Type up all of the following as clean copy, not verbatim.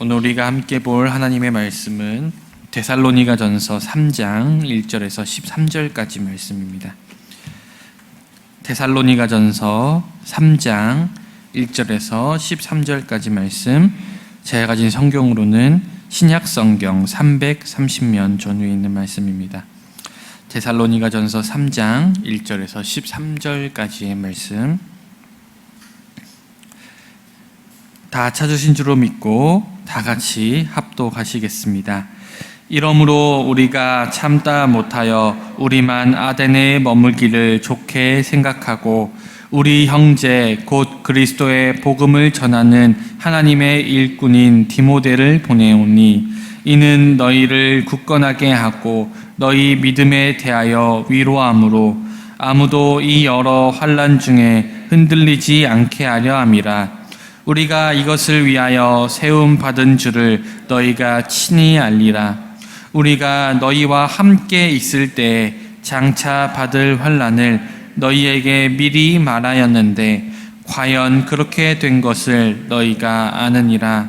오늘 우리가 함께 볼 하나님의 말씀은 데살로니가전서 3장 1절에서 13절까지 말씀입니다. 데살로니가전서 3장 1절에서 13절까지 말씀, 제가 가진 성경으로는 신약성경 330면 전후에 있는 말씀입니다. 데살로니가전서 3장 1절에서 13절까지의 말씀, 다 찾으신 줄로 믿고 다 같이 합독하시겠습니다. 이러므로 우리가 참다 못하여 우리만 아데네에 머물기를 좋게 생각하고 우리 형제 곧 그리스도의 복음을 전하는 하나님의 일꾼인 디모데를 보내오니 이는 너희를 굳건하게 하고 너희 믿음에 대하여 위로함으로 아무도 이 여러 환난 중에 흔들리지 않게 하려 함이라. 우리가 이것을 위하여 세움 받은 줄을 너희가 친히 알리라. 우리가 너희와 함께 있을 때 장차 받을 환난을 너희에게 미리 말하였는데 과연 그렇게 된 것을 너희가 아느니라.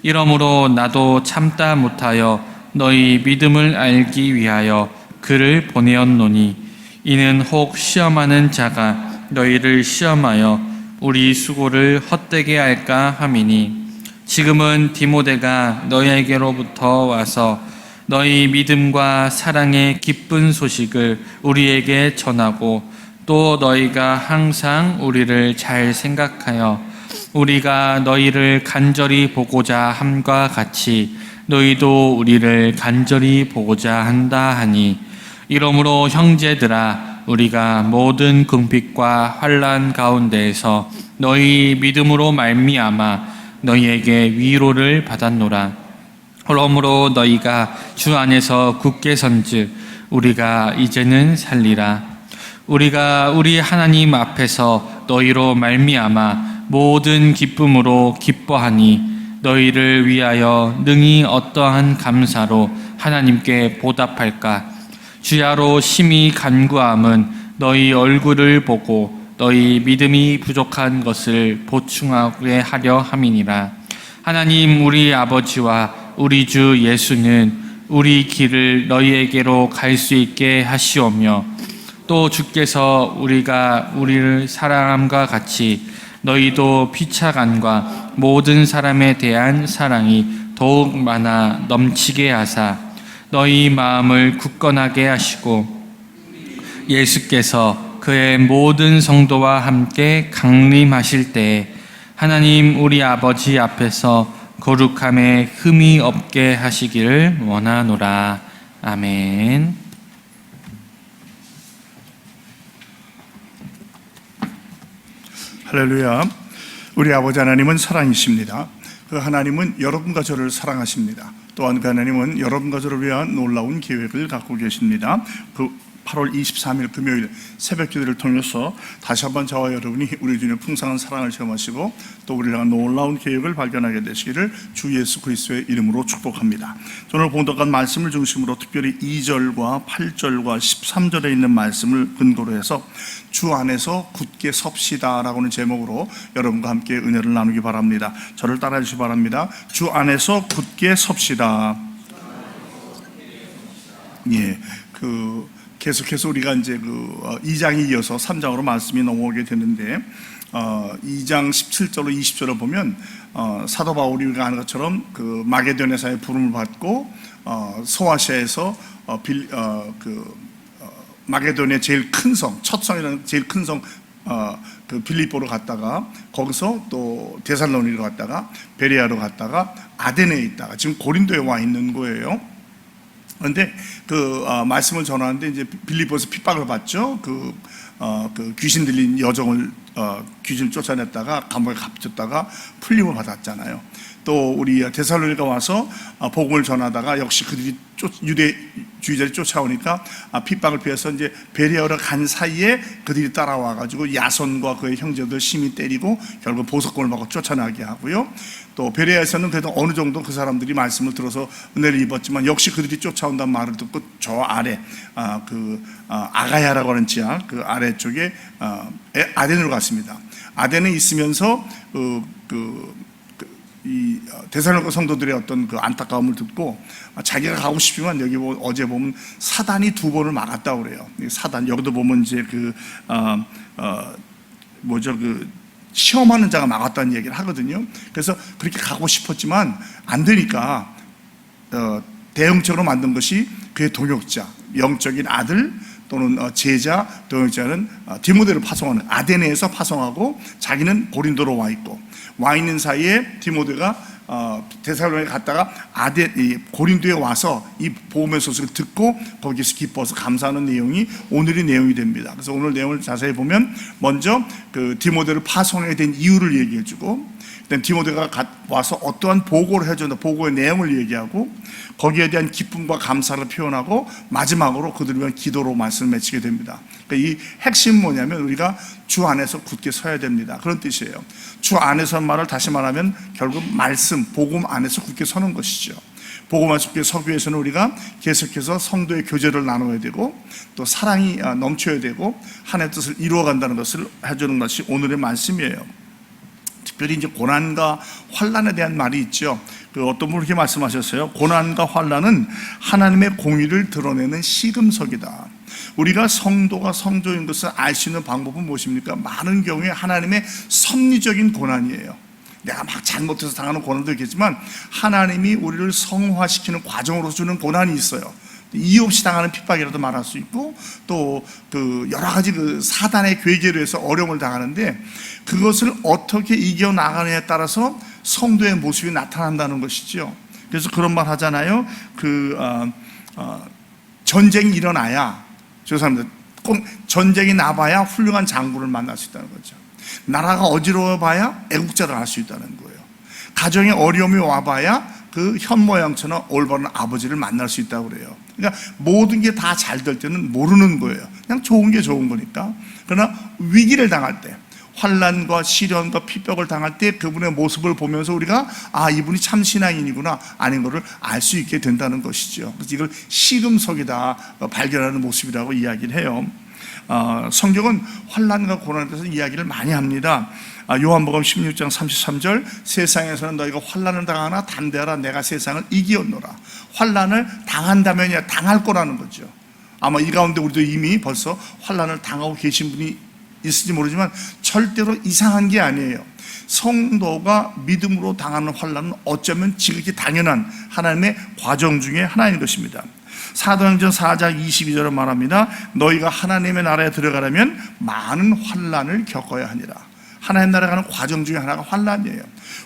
이러므로 나도 참다 못하여 너희 믿음을 알기 위하여 그를 보내었노니 이는 혹 시험하는 자가 너희를 시험하여 우리 수고를 헛되게 할까 함이니 지금은 디모데가 너희에게로부터 와서 너희 믿음과 사랑의 기쁜 소식을 우리에게 전하고 또 너희가 항상 우리를 잘 생각하여 우리가 너희를 간절히 보고자 함과 같이 너희도 우리를 간절히 보고자 한다 하니 이러므로 형제들아 우리가 모든 궁핍과 환난 가운데에서 너희 믿음으로 말미암아 너희에게 위로를 받았노라. 그러므로 너희가 주 안에서 굳게 선즉 우리가 이제는 살리라. 우리가 우리 하나님 앞에서 너희로 말미암아 모든 기쁨으로 기뻐하니 너희를 위하여 능히 어떠한 감사로 하나님께 보답할까. 주야로 심히 간구함은 너희 얼굴을 보고 너희 믿음이 부족한 것을 보충하게 하려 함이니라. 하나님 우리 아버지와 우리 주 예수는 우리 길을 너희에게로 갈 수 있게 하시오며 또 주께서 우리가 우리를 사랑함과 같이 너희도 피차간과 모든 사람에 대한 사랑이 더욱 많아 넘치게 하사 너희 마음을 굳건하게 하시고 예수께서 그의 모든 성도와 함께 강림하실 때에 하나님 우리 아버지 앞에서 거룩함에 흠이 없게 하시기를 원하노라. 아멘. 할렐루야. 우리 아버지 하나님은 사랑이십니다. 그 하나님은 여러분과 저를 사랑하십니다. 또한 그 하나님은 여러분과 저를 위한 놀라운 계획을 갖고 계십니다. 그 8월 23일 금요일 새벽 기도를 통해서 다시 한번 저와 여러분이 우리 주님의 풍성한 사랑을 체험하시고 또 우리를 향한 놀라운 계획을 발견하게 되시기를 주 예수 그리스도의 이름으로 축복합니다. 오늘 봉독한 말씀을 중심으로 특별히 2절과 8절과 13절에 있는 말씀을 근거로 해서 주 안에서 굳게 섭시다 라고는 제목으로 여러분과 함께 은혜를 나누기 바랍니다. 저를 따라해 주시기 바랍니다. 주 안에서 굳게 섭시다. 예, 계속해서 우리가 이제 2장에 이어서 3장으로 말씀이 넘어오게 되는데 2장 17절로 20절을 보면 사도 바울이가 하는 것처럼 그 마게도냐사의 부름을 받고 소아시아에서 마게도니아의 제일 큰 성, 첫 성이라는 제일 큰 성 그 빌립보로 갔다가 거기서 또 데살로니가로 갔다가 베레아로 갔다가 아데네에 있다가 지금 고린도에 와 있는 거예요. 그런데 말씀을 전하는데 이제 빌립보에서 핍박을 받죠. 그 귀신 들린 여종을 귀신을 쫓아냈다가 감옥에 갇혔다가 풀림을 받았잖아요. 또 우리 데살로니가 와서 복음을 전하다가 역시 그들이 유대주의자들이 쫓아오니까 핍박을 피해서 이제 베레아로 간 사이에 그들이 따라와가지고 야손과 그의 형제들 심히 때리고 결국 보석권을 받고 쫓아나게 하고요. 또 베레아에서는 그래도 어느 정도 그 사람들이 말씀을 들어서 은혜를 입었지만 역시 그들이 쫓아온다는 말을 듣고 저 아래 아가야라고 하는 지역 그 아래쪽에 아덴으로 갔습니다. 아덴에 있으면서 데살로니가 성도들의 어떤 그 안타까움을 듣고 자기가 가고 싶지만 여기 어제 보면 사단이 2번을 막았다고 그래요. 사단 여기도 보면 이제 시험하는 자가 막았다는 얘기를 하거든요. 그래서 그렇게 가고 싶었지만 안 되니까 대형적으로 만든 것이 그의 동역자, 영적인 아들 또는 제자, 동역자는 디모데를 파송하는, 아데네에서 파송하고 자기는 고린도로 와 있는 사이에 디모데가 데살로니가에 갔다가 고린도에 와서 이 복음의 소식을 듣고 거기서 기뻐서 감사하는 내용이 오늘의 내용이 됩니다. 그래서 오늘 내용을 자세히 보면 먼저 그 디모데를 파송하게 된 이유를 얘기해주고, 디모데가 와서 어떠한 보고를 해준다, 보고의 내용을 얘기하고 거기에 대한 기쁨과 감사를 표현하고 마지막으로 그들을 위한 기도로 말씀을 맺히게 됩니다. 그러니까 이 핵심은 뭐냐면 우리가 주 안에서 굳게 서야 됩니다. 그런 뜻이에요. 주 안에서 말을 다시 말하면 결국 말씀, 복음 안에서 굳게 서는 것이죠. 복음 안에서 굳게 서기 위해서는 우리가 계속해서 성도의 교제를 나눠야 되고 또 사랑이 넘쳐야 되고 하나님의 뜻을 이루어간다는 것을 해주는 것이 오늘의 말씀이에요. 특별히 이제 고난과 환난에 대한 말이 있죠. 어떤 분이 그렇게 말씀하셨어요. 고난과 환난은 하나님의 공의를 드러내는 시금석이다. 우리가 성도가 성도인 것을 알 수 있는 방법은 무엇입니까? 많은 경우에 하나님의 섭리적인 고난이에요. 내가 막 잘못해서 당하는 고난도 있겠지만 하나님이 우리를 성화시키는 과정으로 주는 고난이 있어요. 이유 없이 당하는 핍박이라도 말할 수 있고 또 여러 가지 사단의 괴계로 해서 어려움을 당하는데 그것을 어떻게 이겨나가느냐에 따라서 성도의 모습이 나타난다는 것이죠. 그래서 그런 말 하잖아요. 전쟁이 일어나야, 죄송합니다, 꼭 전쟁이 나봐야 훌륭한 장군을 만날 수 있다는 거죠. 나라가 어지러워봐야 애국자를 알 수 있다는 거예요. 가정에 어려움이 와봐야 그 현모양처럼 올바른 아버지를 만날 수 있다고 그래요. 그러니까 모든 게 다 잘 될 때는 모르는 거예요. 그냥 좋은 게 좋은 거니까. 그러나 위기를 당할 때, 환난과 시련과 핍박을 당할 때 그분의 모습을 보면서 우리가 이분이 참 신앙인이구나 아닌 것을 알 수 있게 된다는 것이죠. 그래서 이걸 시금석이다 발견하는 모습이라고 이야기를 해요. 성경은 환난과 고난에 대해서 이야기를 많이 합니다. 요한복음 16장 33절, 세상에서는 너희가 환난을 당하나 담대하라, 내가 세상을 이기었노라. 환난을 당한다면야 당할 거라는 거죠. 아마 이 가운데 우리도 이미 벌써 환난을 당하고 계신 분이 있을지 모르지만 절대로 이상한 게 아니에요. 성도가 믿음으로 당하는 환난은 어쩌면 지극히 당연한 하나님의 과정 중에 하나인 것입니다. 사도행전 4장 22절을 말합니다. 너희가 하나님의 나라에 들어가려면 많은 환난을 겪어야 하니라. 하나님 나라에 가는 과정 중에 하나가 환난이에요.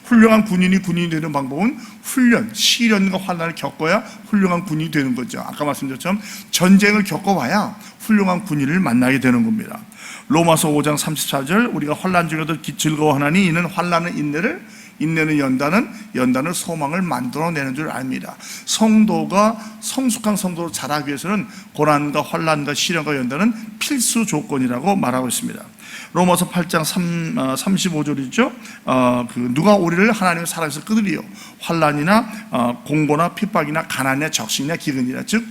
훌륭한 군인이 되는 방법은 훈련, 시련과 환난을 겪어야 훌륭한 군인이 되는 거죠. 아까 말씀드린 것처럼 전쟁을 겪어봐야 훌륭한 군인을 만나게 되는 겁니다. 로마서 5장 34절, 우리가 환난 중에도 즐거워하나니 이는 환난은 인내를, 인내는 연단은 소망을 만들어내는 줄 압니다. 성도가 성숙한 성도로 자라기 위해서는 고난과 환난과 시련과 연단은 필수 조건이라고 말하고 있습니다. 로마서 8장 35절이죠. 누가 우리를 하나님의 사랑에서 끊으리요? 환난이나 공고나 핍박이나 가난이나 적신이나 기근이나, 즉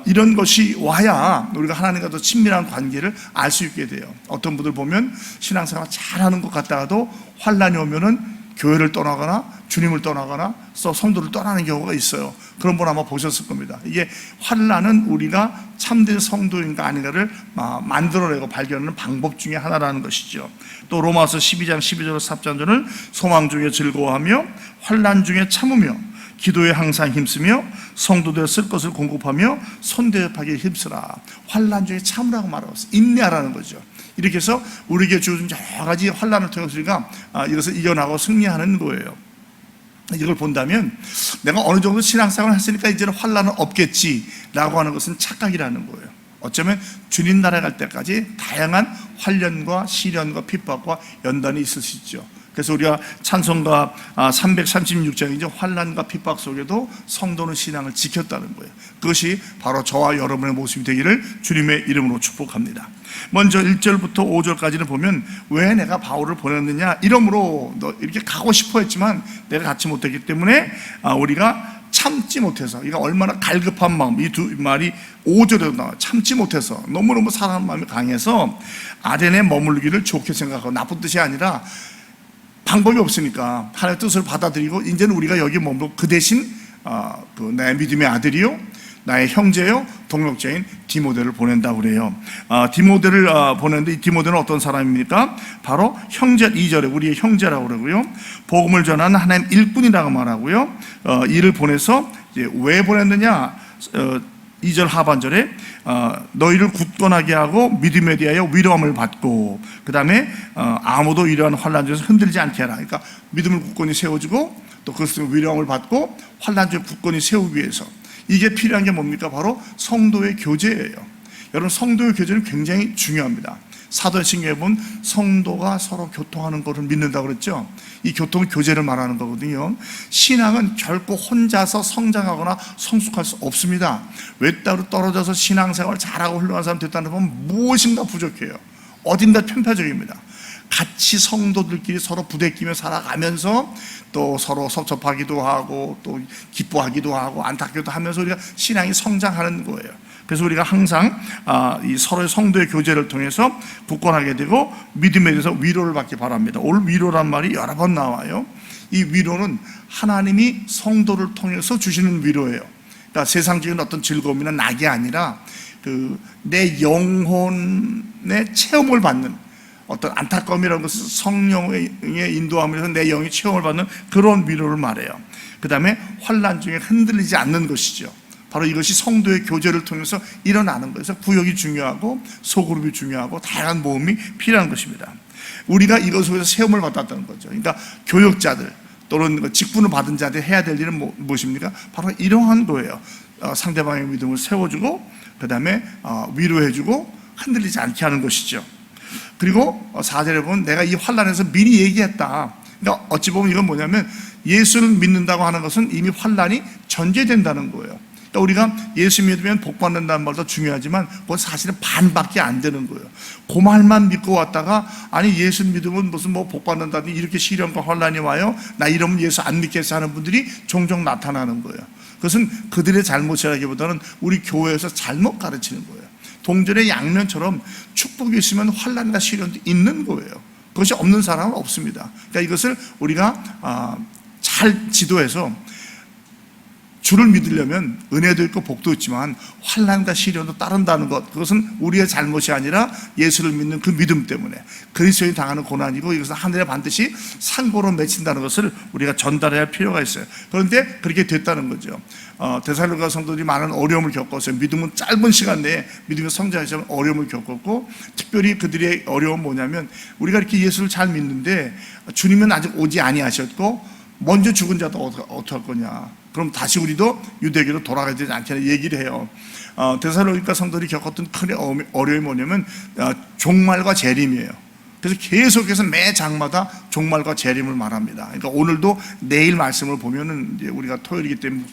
이런 것이 와야 우리가 하나님과 더 친밀한 관계를 알 수 있게 돼요. 어떤 분들 보면 신앙생활 잘하는 것 같다가도 환난이 오면은 교회를 떠나거나 주님을 떠나거나 성도를 떠나는 경우가 있어요. 그런 분 아마 보셨을 겁니다. 이게 환난은 우리가 참된 성도인가 아닌가를 만들어내고 발견하는 방법 중에 하나라는 것이죠. 또 로마서 12장 12절 13절은 소망 중에 즐거워하며 환난 중에 참으며 기도에 항상 힘쓰며 성도들의 쓸 것을 공급하며 손대접하기에 힘쓰라. 환난 중에 참으라고 말하고 있어요. 인내하라는 거죠. 이렇게 해서 우리에게 주어진 여러 가지 환난을 통해서 우리가 이것을 이겨나가고 승리하는 거예요. 이걸 본다면 내가 어느 정도 신앙생활을 했으니까 이제는 환난은 없겠지라고 하는 것은 착각이라는 거예요. 어쩌면 주님 나라에 갈 때까지 다양한 환난과 시련과 핍박과 연단이 있을 수 있죠. 그래서 우리가 찬송가 336장이죠. 환난과 핍박 속에도 성도는 신앙을 지켰다는 거예요. 그것이 바로 저와 여러분의 모습이 되기를 주님의 이름으로 축복합니다. 먼저 1절부터 5절까지를 보면 왜 내가 바울을 보냈느냐, 이러므로 너 이렇게 가고 싶어 했지만 내가 같이 못했기 때문에 우리가 참지 못해서, 이거 얼마나 갈급한 마음, 이 두 말이 5절에도 나와요. 참지 못해서, 너무너무 사랑하는 마음이 강해서 아덴에 머물기를 좋게 생각하고, 나쁜 뜻이 아니라 방법이 없으니까 하나님의 뜻을 받아들이고 이제는 우리가 여기 머물고 그 대신 나의 믿음의 아들이요 나의 형제요 동역자인 디모데를 보낸다고 그래요. 디모데를 보냈는데 이 디모데는 어떤 사람입니까? 바로 형제, 2절에 우리의 형제라고 그러고요, 복음을 전하는 하나님 일꾼이라고 말하고요, 이를 보내서 이제 왜 보냈느냐, 2절 하반절에 너희를 굳건하게 하고 믿음에 대하여 위로함을 받고, 그 다음에 아무도 이러한 환난 중에서 흔들리지 않게 하라. 그러니까 믿음을 굳건히 세워주고 또 그것을 위로함을 받고 환난 중에 굳건히 세우기 위해서. 이게 필요한 게 뭡니까? 바로 성도의 교제예요. 여러분, 성도의 교제는 굉장히 중요합니다. 사도행전에 보면 성도가 서로 교통하는 것을 믿는다고 그랬죠. 이 교통은 교제를 말하는 거거든요. 신앙은 결코 혼자서 성장하거나 성숙할 수 없습니다. 외따로 떨어져서 신앙생활 잘하고 훌륭한 사람 됐다는 건 무엇인가 부족해요. 어딘가 편파적입니다. 같이 성도들끼리 서로 부대끼며 살아가면서 또 서로 섭섭하기도 하고 또 기뻐하기도 하고 안타깝기도 하면서 우리가 신앙이 성장하는 거예요. 그래서 우리가 항상 이 서로의 성도의 교제를 통해서 굳건하게 되고 믿음에 대해서 위로를 받기 바랍니다. 오늘 위로란 말이 여러 번 나와요. 이 위로는 하나님이 성도를 통해서 주시는 위로예요. 그러니까 세상적인 어떤 즐거움이나 낙이 아니라 내 영혼의 체험을 받는 어떤 안타까움이라는 것은 성령의 인도함에서 내 영이 체험을 받는 그런 위로를 말해요. 그 다음에 환난 중에 흔들리지 않는 것이죠. 바로 이것이 성도의 교제를 통해서 일어나는 거예요. 그래서 구역이 중요하고 소그룹이 중요하고 다양한 모험이 필요한 것입니다. 우리가 이것 속에서 세움을 받았다는 거죠. 그러니까 교역자들 또는 직분을 받은 자들 해야 될 일은 무엇입니까? 바로 이러한 거예요. 상대방의 믿음을 세워주고 그 다음에 위로해주고 흔들리지 않게 하는 것이죠. 그리고 4절에 보면 내가 이 환난에서 미리 얘기했다. 그러니까 어찌 보면 이건 뭐냐면 예수를 믿는다고 하는 것은 이미 환난이 전제된다는 거예요. 그러니까 우리가 예수 믿으면 복 받는다는 말도 중요하지만 그건 사실은 반밖에 안 되는 거예요. 그 말만 믿고 왔다가 아니 예수 믿으면 무슨 복 받는다니 이렇게 시련과 환난이 와요, 나 이러면 예수 안 믿겠어 하는 분들이 종종 나타나는 거예요. 그것은 그들의 잘못이라기보다는 우리 교회에서 잘못 가르치는 거예요. 동전의 양면처럼 축복이 있으면 환난과 시련도 있는 거예요. 그것이 없는 사람은 없습니다. 그러니까 이것을 우리가 잘 지도해서 주를 믿으려면 은혜도 있고 복도 있지만 환난과 시련도 따른다는 것, 그것은 우리의 잘못이 아니라 예수를 믿는 그 믿음 때문에 그리스도인이 당하는 고난이고 이것은 하늘에 반드시 상고로 맺힌다는 것을 우리가 전달해야 할 필요가 있어요. 그런데 그렇게 됐다는 거죠. 데살로니가 성도들이 많은 어려움을 겪었어요. 믿음은 짧은 시간 내에 믿음의 성장하시면 어려움을 겪었고, 특별히 그들의 어려움은 뭐냐면 우리가 이렇게 예수를 잘 믿는데 주님은 아직 오지 아니하셨고 먼저 죽은 자도 어떻게 할 거냐, 그럼 다시 우리도 유대교로 돌아가야 되지 않겠냐 얘기를 해요. 데살로니가 성도들이 겪었던 큰 어려움이 뭐냐면 종말과 재림이에요. 그래서 계속해서 매 장마다 종말과 재림을 말합니다. 그러니까 오늘도 내일 말씀을 보면은 이제 우리가 토요일이기 때문에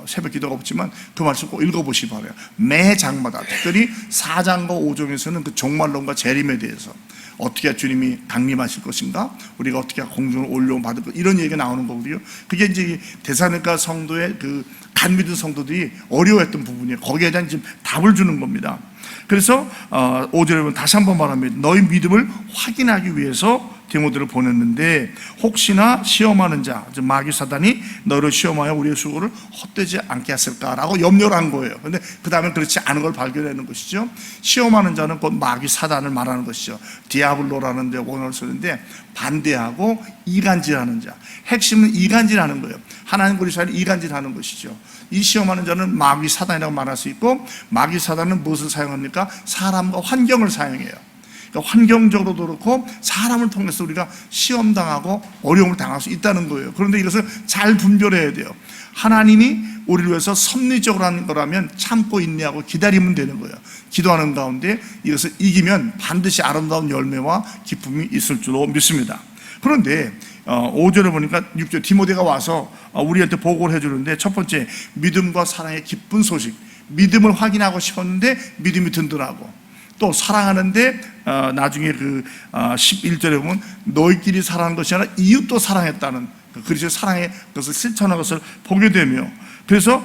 새벽 기도가 없지만 그 말씀 꼭 읽어보시기 바라요. 매 장마다, 특별히 4장과 5장에서는 그 종말론과 재림에 대해서 어떻게 주님이 강림하실 것인가, 우리가 어떻게 공중을 올려온 받을 것, 이런 얘기가 나오는 거고요. 그게 이제 데살로니가 성도의 그 간믿은 성도들이 어려워했던 부분이에요. 거기에 대한 지금 답을 주는 겁니다. 그래서 5절에 보면 다시 한번 말합니다. 너희 믿음을 확인하기 위해서 디모데를 보냈는데 혹시나 시험하는 자, 즉 마귀 사단이 너를 시험하여 우리의 수고를 헛되지 않게 했을까라고 염려를 한 거예요. 그런데 그 다음에 그렇지 않은 걸 발견하는 것이죠. 시험하는 자는 곧 마귀 사단을 말하는 것이죠. 디아블로라는 원어를 쓰는데 반대하고 이간질하는 자, 핵심은 이간질하는 거예요. 하나님 그리스도를 이간질하는 것이죠. 이 시험하는 자는 마귀 사단이라고 말할 수 있고, 마귀 사단은 무엇을 사용합니까? 사람과 환경을 사용해요. 그러니까 환경적으로도 그렇고 사람을 통해서 우리가 시험당하고 어려움을 당할 수 있다는 거예요. 그런데 이것을 잘 분별해야 돼요. 하나님이 우리를 위해서 섭리적으로 하는 거라면 참고 인내하고 기다리면 되는 거예요. 기도하는 가운데 이것을 이기면 반드시 아름다운 열매와 기쁨이 있을 줄로 믿습니다. 그런데 5절에 보니까 6절 디모데가 와서 우리한테 보고를 해주는데, 첫 번째 믿음과 사랑의 기쁜 소식, 믿음을 확인하고 싶었는데 믿음이 든든하고, 또 사랑하는데 나중에 그 11절에 보면 너희끼리 사랑한 것이 아니라 이웃도 사랑했다는 그리스도의 사랑의 것을 실천한 것을 보게 되며, 그래서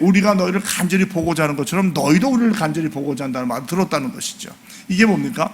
우리가 너희를 간절히 보고자 하는 것처럼 너희도 우리를 간절히 보고자 한다는 말을 들었다는 것이죠. 이게 뭡니까?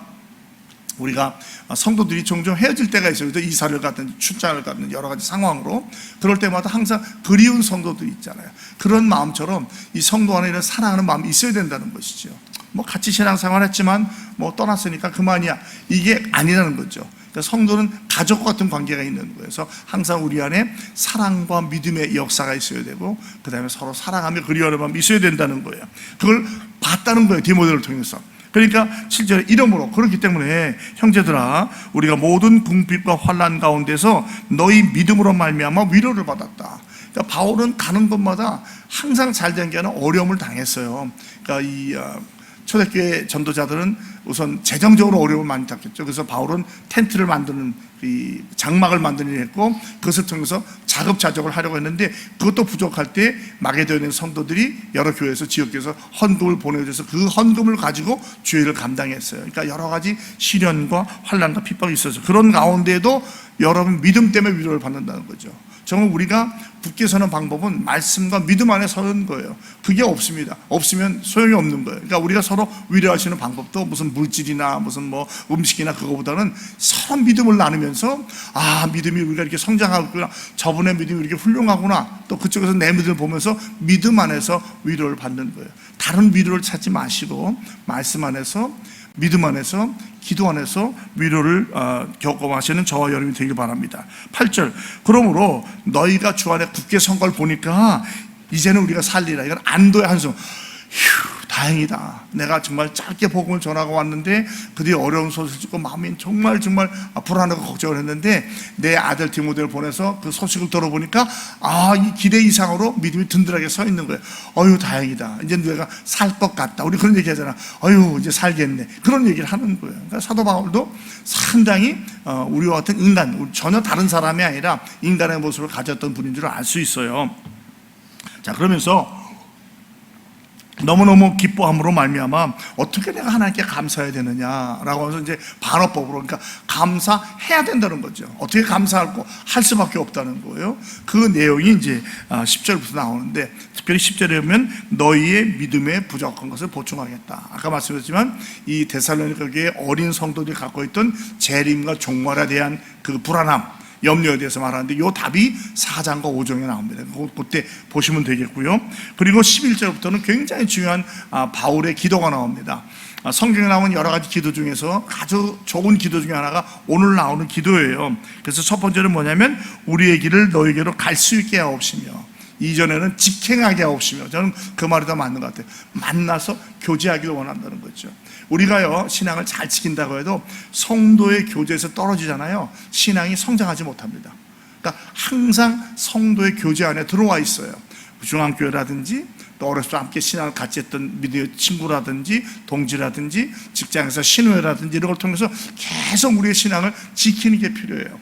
우리가 성도들이 종종 헤어질 때가 있어요. 이사를 가든 출장을 가든 여러 가지 상황으로 그럴 때마다 항상 그리운 성도들이 있잖아요. 그런 마음처럼 이 성도 안에 이런 사랑하는 마음이 있어야 된다는 것이죠. 뭐 같이 신앙생활했지만 뭐 떠났으니까 그만이야, 이게 아니라는 거죠. 그러니까 성도는 가족 같은 관계가 있는 거예요. 그래서 항상 우리 안에 사랑과 믿음의 역사가 있어야 되고, 그 다음에 서로 사랑하며 그리워하는 마음이 있어야 된다는 거예요. 그걸 봤다는 거예요, 디모데를 통해서. 그러니까 7절에 이러므로, 그렇기 때문에 형제들아, 우리가 모든 궁핍과 환난 가운데서 너희 믿음으로 말미암아 위로를 받았다. 그러니까 바울은 가는 곳마다 항상 잘 된 게 아니라 어려움을 당했어요. 그러니까 이 초대교회 전도자들은 우선 재정적으로 어려움을 많이 겪었죠. 그래서 바울은 텐트를 만드는, 이 장막을 만드는 일을 했고, 그것을 통해서 자급자족을 하려고 했는데 그것도 부족할 때 마게도니아 성도들이 여러 교회에서, 지역교회에서 헌금을 보내줘서 그 헌금을 가지고 주일을 감당했어요. 그러니까 여러 가지 시련과 환난과 핍박이 있어서 그런 가운데에도 여러분 믿음 때문에 위로를 받는다는 거죠. 정말 우리가 굳게 서는 방법은 말씀과 믿음 안에 서는 거예요. 그게 없습니다. 없으면 소용이 없는 거예요. 그러니까 우리가 서로 위로할 수 있는 방법도 무슨 물질이나 무슨 뭐 음식이나 그거보다는 서로 믿음을 나누면서, 아, 믿음이 우리가 이렇게 성장하고 있구나, 저분의 믿음이 이렇게 훌륭하구나, 또 그쪽에서 내 믿음을 보면서 믿음 안에서 위로를 받는 거예요. 다른 위로를 찾지 마시고 말씀 안에서, 믿음 안에서, 기도 안에서 위로를 경험하시는 저와 여러분이 되길 바랍니다. 8절, 그러므로 너희가 주 안에 굳게 선 걸 보니까 이제는 우리가 살리라. 이건 안도의 한숨. 휴, 다행이다. 내가 정말 짧게 복음을 전하고 왔는데 그들이 어려운 소식을 듣고 마음이 정말 불안하고 걱정을 했는데 내 아들 디모데를 보내서 그 소식을 들어보니까, 아, 이 기대 이상으로 믿음이 든든하게 서 있는 거예요. 어휴, 다행이다. 이제 내가 살 것 같다. 우리 그런 얘기 하잖아. 어휴, 이제 살겠네. 그런 얘기를 하는 거예요. 그러니까 사도 바울도 상당히 우리와 같은 인간, 전혀 다른 사람이 아니라 인간의 모습을 가졌던 분인 줄 알 수 있어요. 자, 그러면서 너무너무 기뻐함으로 말미암아 어떻게 내가 하나님께 감사해야 되느냐라고 해서 이제 반어법으로, 그러니까 감사해야 된다는 거죠. 어떻게 감사하고 할 수밖에 없다는 거예요. 그 내용이 이제 10절부터 나오는데, 특별히 10절에 보면 너희의 믿음에 부족한 것을 보충하겠다. 아까 말씀드렸지만 이 데살로니가 교회의 어린 성도들이 갖고 있던 재림과 종말에 대한 그 불안함, 염려에 대해서 말하는데 이 답이 4장과 5장에 나옵니다. 그때 보시면 되겠고요. 그리고 11절부터는 굉장히 중요한 바울의 기도가 나옵니다. 성경에 나오는 여러 가지 기도 중에서 아주 좋은 기도 중에 하나가 오늘 나오는 기도예요. 그래서 첫 번째는 뭐냐면 우리의 길을 너희에게로 갈 수 있게 하옵시며, 이전에는 직행하게 하옵시며, 저는 그 말이 더 맞는 것 같아요. 만나서 교제하기를 원한다는 거죠. 우리가요, 신앙을 잘 지킨다고 해도 성도의 교제에서 떨어지잖아요. 신앙이 성장하지 못합니다. 그러니까 항상 성도의 교제 안에 들어와 있어요. 중앙교회라든지 또 어렸을 때 함께 신앙을 같이 했던 믿음의 친구라든지 동지라든지 직장에서 신우회라든지 이런 걸 통해서 계속 우리의 신앙을 지키는 게 필요해요.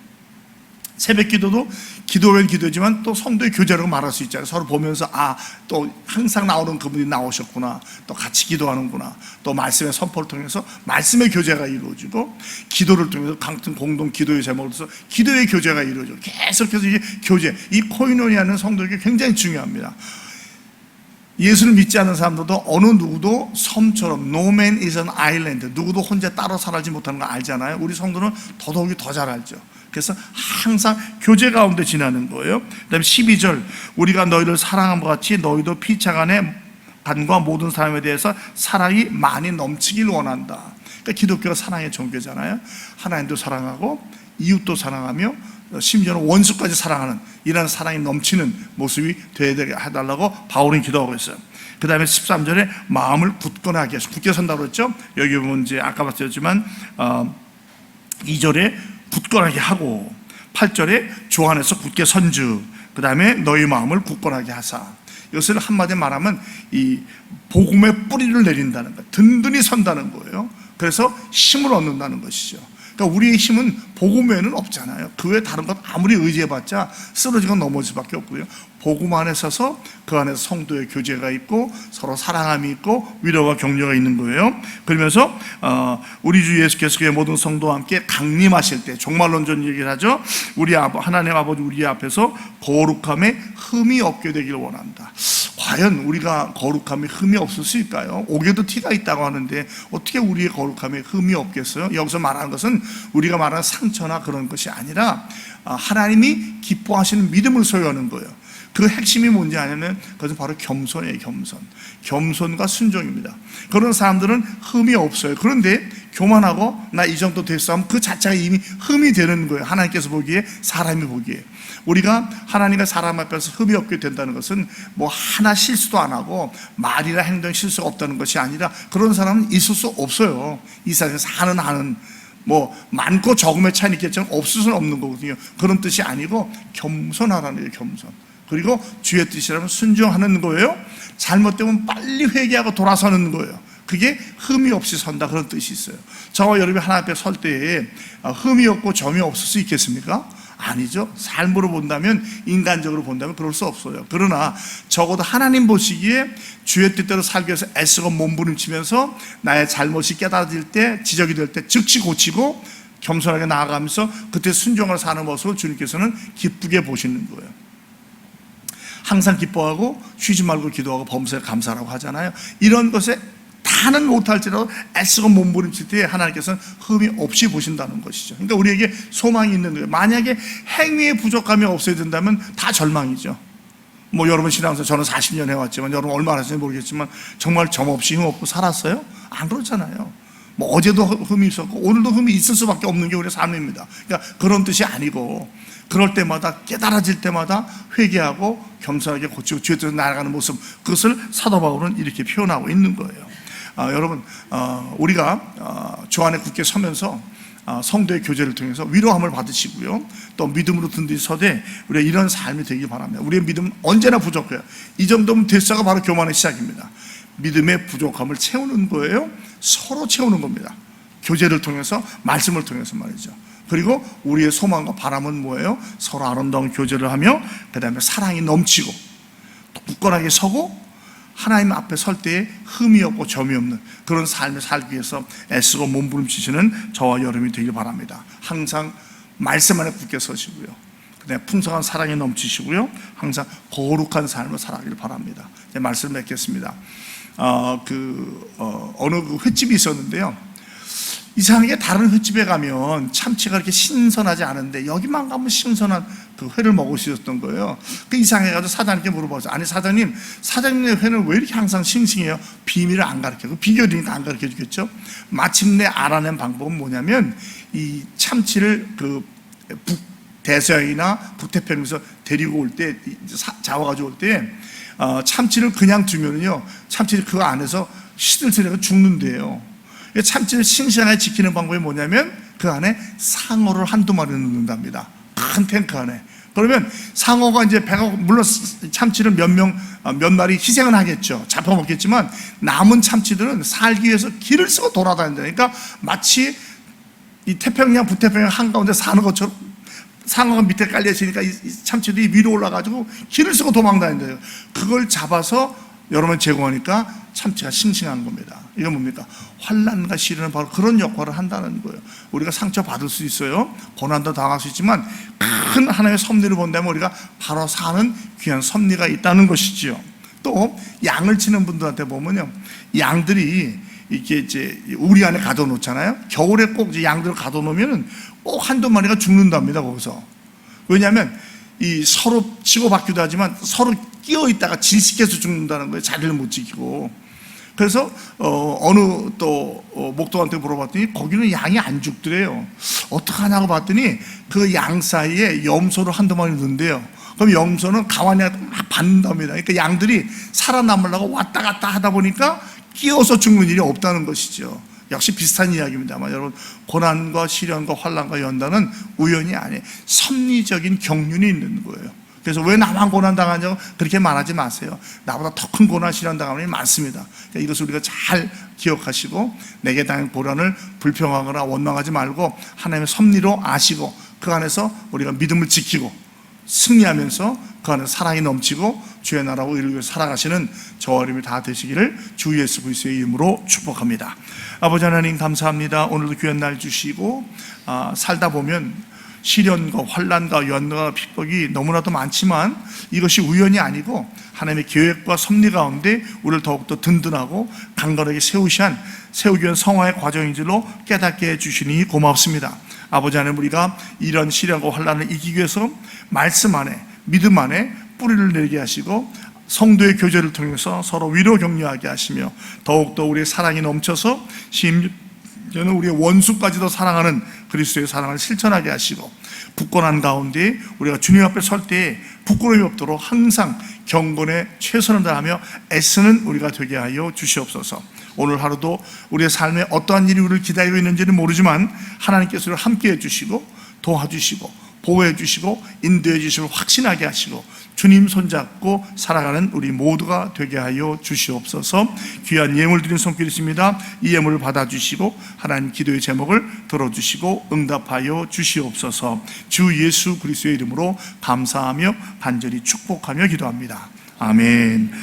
새벽 기도도 기도면 기도지만 또 성도의 교제라고 말할 수 있잖아요. 서로 보면서, 아, 또 항상 나오는 그분이 나오셨구나, 또 같이 기도하는구나, 또 말씀의 선포를 통해서 말씀의 교제가 이루어지고, 기도를 통해서 같은 공동 기도의 제목을 써서 기도의 교제가 이루어지고, 계속해서 이게 교제, 이 코이노니아는 성도에게 굉장히 중요합니다. 예수를 믿지 않는 사람들도 어느 누구도 섬처럼 No man is an island, 누구도 혼자 따로 살지 못하는 거 알잖아요. 우리 성도는 더더욱이 더 잘 알죠. 그래서 항상 교제 가운데 지나는 거예요. 그 다음에 12절, 우리가 너희를 사랑한 것 같이 너희도 피차간의 간과 모든 사람에 대해서 사랑이 많이 넘치길 원한다. 그러니까 기독교가 사랑의 종교잖아요. 하나님도 사랑하고 이웃도 사랑하며 심지어는 원수까지 사랑하는 이런 사랑이 넘치는 모습이 되게 해달라고 바울은 기도하고 있어요. 그 다음에 13절에 마음을 굳건하게 해서, 굳게 선다고 했죠. 여기 보면 이제 아까 말씀드렸지만 2절에 굳건하게 하고, 8절에 주 안에서 굳게 선주, 그 다음에 너희 마음을 굳건하게 하사. 이것을 한마디로 말하면 이 복음의 뿌리를 내린다는 것, 든든히 선다는 거예요. 그래서 힘을 얻는다는 것이죠. 그러니까 우리의 힘은 복음 외에는 없잖아요. 그 외에 다른 것 아무리 의지해봤자 쓰러지고 넘어질 수밖에 없고요. 복음 안에 서서 그 안에서 성도의 교제가 있고 서로 사랑함이 있고 위로와 격려가 있는 거예요. 그러면서 우리 주 예수께서 모든 성도와 함께 강림하실 때, 종말론전 얘기를 하죠. 우리 하나님 아버지 우리 앞에서 거룩함에 흠이 없게 되기를 원한다. 과연 우리가 거룩함에 흠이 없을 수 있을까요? 옥에도 티가 있다고 하는데 어떻게 우리의 거룩함에 흠이 없겠어요? 여기서 말하는 것은 우리가 말하는 상처나 그런 것이 아니라 하나님이 기뻐하시는 믿음을 소유하는 거예요. 그 핵심이 뭔지 아냐면 그것은 바로 겸손이에요. 겸손과 순종입니다. 그런 사람들은 흠이 없어요. 그런데 교만하고 나 이 정도 됐어 하면 그 자체가 이미 흠이 되는 거예요. 하나님께서 보기에, 사람이 보기에. 우리가 하나님과 사람 앞에서 흠이 없게 된다는 것은 뭐 하나 실수도 안 하고 말이나 행동 실수가 없다는 것이 아니라 그런 사람은 있을 수 없어요. 이 세상에서 하는 뭐 많고 적음의 차이는 있겠지만 없을 수는 없는 거거든요. 그런 뜻이 아니고 겸손하라는 거예요. 겸손. 그리고 주의 뜻이라면 순종하는 거예요. 잘못되면 빨리 회개하고 돌아서는 거예요. 그게 흠이 없이 선다, 그런 뜻이 있어요. 저와 여러분이 하나님 앞에 설 때에 흠이 없고 점이 없을 수 있겠습니까? 아니죠. 삶으로 본다면, 인간적으로 본다면 그럴 수 없어요. 그러나 적어도 하나님 보시기에 주의 뜻대로 살기 위해서 애쓰고 몸부림치면서 나의 잘못이 깨달아질 때, 지적이 될 때 즉시 고치고 겸손하게 나아가면서 그때 순종을 사는 모습을 주님께서는 기쁘게 보시는 거예요. 항상 기뻐하고 쉬지 말고 기도하고 범사에 감사라고 하잖아요. 이런 것에 다는 못할지라도 애쓰고 몸부림칠 때 하나님께서는 흠이 없이 보신다는 것이죠. 그러니까 우리에게 소망이 있는 거예요. 만약에 행위의 부족함이 없어야 된다면 다 절망이죠. 뭐 여러분 신앙생활 저는 40년 해왔지만 여러분 얼마나 하셨는지 모르겠지만 정말 점 없이 흠 없고 살았어요? 안 그렇잖아요. 뭐 어제도 흠이 있었고 오늘도 흠이 있을 수밖에 없는 게 우리의 삶입니다. 그러니까 그런 뜻이 아니고 그럴 때마다 깨달아질 때마다 회개하고 겸손하게 고치고 주의 뜻으로 나아가는 모습, 그것을 사도 바울은 이렇게 표현하고 있는 거예요. 여러분 우리가 주 안에 굳게 서면서 성도의 교제를 통해서 위로함을 받으시고요, 또 믿음으로 든든히 서되 우리가 이런 삶이 되기 바랍니다. 우리의 믿음은 언제나 부족해요. 이 정도면 됐어가 바로 교만의 시작입니다. 믿음의 부족함을 채우는 거예요. 서로 채우는 겁니다. 교제를 통해서, 말씀을 통해서 말이죠. 그리고 우리의 소망과 바람은 뭐예요? 서로 아름다운 교제를 하며 그 다음에 사랑이 넘치고 또 굳건하게 서고 하나님 앞에 설 때에 흠이 없고 점이 없는 그런 삶을 살기 위해서 애쓰고 몸부림치시는 저와 여러분이 되길 바랍니다. 항상 말씀 안에 굳게 서시고요, 그다음에 풍성한 사랑이 넘치시고요, 항상 거룩한 삶을 살아가길 바랍니다. 이제 말씀을 맺겠습니다. 어느 그 횟집이 있었는데요, 이상하게 다른 횟집에 가면 참치가 그렇게 신선하지 않은데 여기만 가면 신선한 그 회를 먹을 수 있었던 거예요. 그 이상해가지고 사장님께 물어봤어요. 아니 사장님, 사장님의 회는 왜 이렇게 항상 싱싱해요? 비밀을 안 가르쳐요. 비결이니까 안 가르쳐 주겠죠. 마침내 알아낸 방법은 뭐냐면 이 참치를 그 북대서양이나 북태평양에서 데리고 올 때, 잡아가지고 올 때 참치를 그냥 두면은요, 참치를 그 안에서 시들시들해서 죽는데요. 참치를 싱싱하게 지키는 방법이 뭐냐면 그 안에 상어를 한두 마리 넣는답니다. 큰 탱크 안에. 그러면 상어가 이제 배가, 물론 참치를 몇 마리 희생은 하겠죠. 잡아먹겠지만 남은 참치들은 살기 위해서 길을 쓰고 돌아다닌다. 그러니까 마치 이 태평양, 북태평양 한가운데 사는 것처럼 상어가 밑에 깔려있으니까 이 참치들이 위로 올라가지고 길을 쓰고 도망다닌대요. 그걸 잡아서 여러분 제공하니까 참치가 싱싱한 겁니다. 이건 뭡니까? 환난과 시련은 바로 그런 역할을 한다는 거예요. 우리가 상처받을 수 있어요. 고난도 당할 수 있지만 큰 하나의 섭리를 본다면 우리가 바로 사는 귀한 섭리가 있다는 것이지요. 또 양을 치는 분들한테 보면요, 양들이 이렇게 이제 우리 안에 가둬놓잖아요. 겨울에 꼭 이제 양들을 가둬놓으면 꼭 한두 마리가 죽는답니다. 거기서. 왜냐하면 이 서로 치고받기도 하지만 서로 끼어 있다가 질식해서 죽는다는 거예요. 자리를 못 지키고. 그래서 어느 또 목동한테 물어봤더니 거기는 양이 안 죽더래요. 어떡하냐고 봤더니 그 양 사이에 염소를 한두 마리 넣는데요. 그럼 염소는 가만히 막 받는답니다. 그러니까 양들이 살아남으려고 왔다 갔다 하다 보니까 끼어서 죽는 일이 없다는 것이죠. 역시 비슷한 이야기입니다만 여러분, 고난과 시련과 환난과 연단은 우연이 아니에요. 섭리적인 경륜이 있는 거예요. 그래서 왜 나만 고난 당하냐고 그렇게 말하지 마세요. 나보다 더 큰 고난 시련 당하는 분이 많습니다. 그러니까 이것을 우리가 잘 기억하시고 내게 당한 고난을 불평하거나 원망하지 말고 하나님의 섭리로 아시고 그 안에서 우리가 믿음을 지키고 승리하면서 그 안에 사랑이 넘치고 주의 나라와 의를 위해 살아가시는 저와 여러분이 다 되시기를 주 예수 그리스도의 이름으로 축복합니다. 아버지 하나님 감사합니다. 오늘도 귀한 날 주시고 살다 보면 시련과 환난과 연과 핍박이 너무나도 많지만 이것이 우연이 아니고 하나님의 계획과 섭리 가운데 우리를 더욱더 든든하고 강건하게 세우기 위한 성화의 과정인 줄로 깨닫게 해주시니 고맙습니다. 아버지 하나님, 우리가 이런 시련과 환난을 이기기 위해서 말씀 안에, 믿음 안에 뿌리를 내게 하시고 성도의 교제를 통해서 서로 위로 격려하게 하시며 더욱더 우리의 사랑이 넘쳐서 심지어는 우리의 원수까지도 사랑하는 그리스도의 사랑을 실천하게 하시고 굳건한 가운데 우리가 주님 앞에 설 때에 부끄러움이 없도록 항상 경건에 최선을 다하며 애쓰는 우리가 되게 하여 주시옵소서. 오늘 하루도 우리의 삶에 어떠한 일이 우리를 기다리고 있는지는 모르지만 하나님께서 우리를 함께해 주시고 도와주시고 보호해 주시고 인도해 주시고 확신하게 하시고 주님 손잡고 살아가는 우리 모두가 되게 하여 주시옵소서. 귀한 예물 드린 손길이 있습니다. 이 예물을 받아주시고 하나님 기도의 제목을 들어주시고 응답하여 주시옵소서. 주 예수 그리스도의 이름으로 감사하며 간절히 축복하며 기도합니다. 아멘.